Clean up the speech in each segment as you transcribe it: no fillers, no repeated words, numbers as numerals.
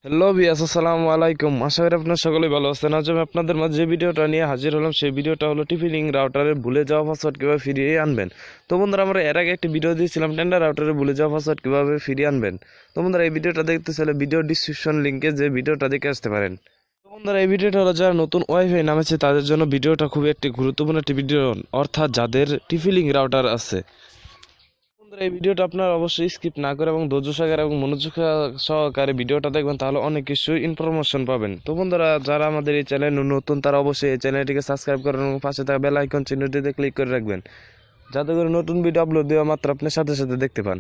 Hello বিয়াস, আসসালামু আলাইকুম। আশা করি আপনার সকলেই ভালো আছেন। আজ আমি আপনাদের মাঝে যে ভিডিওটা নিয়ে হাজির হলাম, সেই ভিডিওটা হলো টিপি লিঙ্ক রাউটারের ভুলে যাওয়া পাসওয়ার্ড কীভাবে ফিরিয়ে আনবেন। তো বন্ধুরা, আমরা এর আগে একটি ভিডিও দিয়েছিলাম টেন্ডার রাউটারের ভুলে যাওয়া পাসওয়ার্ড কীভাবে ফিরিয়ে আনবেন। তো বন্ধুরা, এই ভিডিওটা দেখতে চাইলে ভিডিও ডিসক্রিপশন লিঙ্কে যে ভিডিওটা দেখে আসতে পারেন। তো বন্ধুরা, এই ভিডিওটা হলো যারা নতুন ওয়াইফাই নামেছে তাদের জন্য ভিডিওটা খুবই একটি গুরুত্বপূর্ণ একটি ভিডিও, অর্থাৎ যাদের টিপি লিঙ্ক রাউটার আছে। বন্ধুরা, এই ভিডিওটা আপনারা অবশ্যই স্কিপ না করে এবং ধৈর্য সহকারে এবং মনোযোগ সহকারে ভিডিওটা দেখবেন, তাহলে অনেক কিছু ইনফরমেশন পাবেন। তো বন্ধুরা, যারা আমাদের এই চ্যানেল নতুন তারা অবশ্যই এই চ্যানেলটিকে সাবস্ক্রাইব করুন এবং পাশে থাকা বেল আইকন চিহ্নটিতে ক্লিক করে রাখবেন, যাতে করে নতুন ভিডিও আপলোড দেওয়া মাত্র আপনার সাথে সাথে দেখতে পান।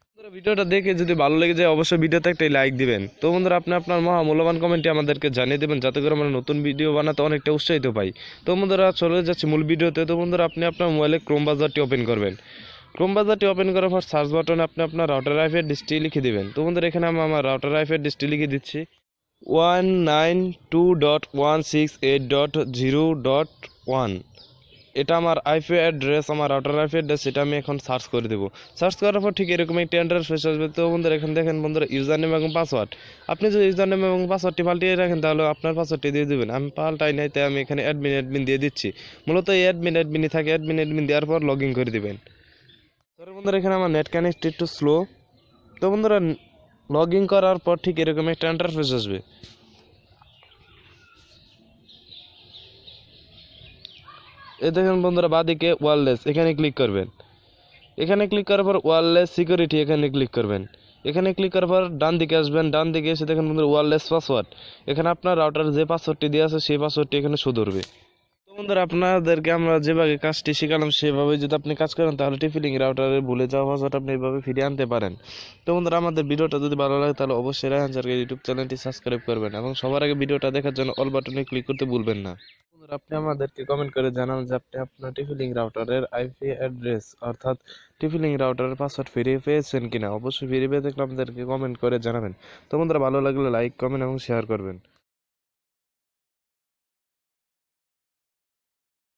বন্ধুরা, ভিডিওটা দেখে যদি ভালো লেগে যায় অবশ্যই ভিডিওতে একটা লাইক দিবেন। তো বন্ধুরা, আপনি আপনার মহামূল্যবান কমেন্টে আমাদেরকে জানিয়ে দেবেন, যাতে করে আমরা নতুন ভিডিও বানাতে অনেকটা উৎসাহিত পাই। তো বন্ধুরা, চলে যাচ্ছি মূল ভিডিওতে। তো বন্ধুরা, আপনি আপনার মোবাইলে ক্রোম ব্রাউজারটি ওপেন করবেন। ক্রোম ব্রাউজারটি ওপেন করার পর সার্চ বাটনে আপনি আপনার রাউটার আইপি অ্যাড্রেসটি লিখে দিবেন। তো বন্ধুরা, এখানে আমি আমার রাউটার আইপি অ্যাড্রেসটি লিখে দিচ্ছি 192.168.0.1। এটা আমার আইপি অ্যাড্রেস, আমার রাউটার আইপি অ্যাড্রেস। এটা আমি এখন সার্চ করে দেবো। সার্চ করার পর ঠিক এরকম একটি ইন্টারফেস আসবে। তো বন্ধুরা, এখানে দেখেন বন্ধুরা, ইউজার নেম এবং পাসওয়ার্ড। আপনি যদি ইউজার নেম এবং পাসওয়ার্ডটি পাল্টিয়ে রাখেন তাহলে আপনার পাসওয়ার্ডটি দিয়ে দেবেন। আমি পাল্টাই নাই, তাই আমি এখানে অ্যাডমিন দিয়ে দিচ্ছি। মূলত এই অ্যাডমিনই থাকে। অ্যাডমিন দেওয়ার পর লগ ইন করে দেবেন। তো বন্ধুরা, এখানে আমার নেট কানেক্ট একটু স্লো। তো বন্ধুরা, লগ ইন করার পর ঠিক এরকম একটা ইন্টারফেস আসবে। এই দেখেন বন্ধুরা, বাঁদিকে ওয়্যারলেস, এখানে ক্লিক করবেন। এখানে ক্লিক করার পর ওয়্যারলেস সিকিউরিটি, এখানে ক্লিক করবেন। এখানে ক্লিক করার পর ডান দিকে আসবেন। ডান দিকে এসে দেখেন বন্ধুরা ওয়্যারলেস পাসওয়ার্ড। এখানে আপনার রাউটার যে পাসওয়ার্ডটি দেওয়া আছে সেই পাসওয়ার্ডটি এখানে শো ধরবে। তো বন্ধুরা, আপনাদেরকে আমরা যেভাবে কাজটি শেখালাম সেভাবে যদি আপনি কাজ করেন তাহলে টিপি লিঙ্ক রাউটারে ভুলে যাওয়া পাসওয়ার্ড আপনি এইভাবে ফিরিয়ে আনতে পারেন। তো বন্ধুরা, আমাদের ভিডিওটা যদি ভালো লাগে তাহলে অবশ্যই রায়হান স্যারের ইউটিউব চ্যানেলটি সাবস্ক্রাইব করবেন এবং সবার আগে ভিডিওটা দেখার জন্য অল বাটনে ক্লিক করতে ভুলবেন না। বন্ধুরা, আপনি আমাদেরকে কমেন্ট করে জানান যে আপনি আপনার টিপি লিঙ্ক রাউটারের আইপি অ্যাড্রেস অর্থাৎ টিপি লিঙ্ক রাউটারের পাসওয়ার্ড ফিরিয়ে পেয়েছেন কিনা। অবশ্যই ফিরিয়ে পেয়ে থাকলে আমাদেরকে কমেন্ট করে জানাবেন। তো বন্ধুরা, ভালো লাগলে লাইক, কমেন্ট এবং শেয়ার করবেন।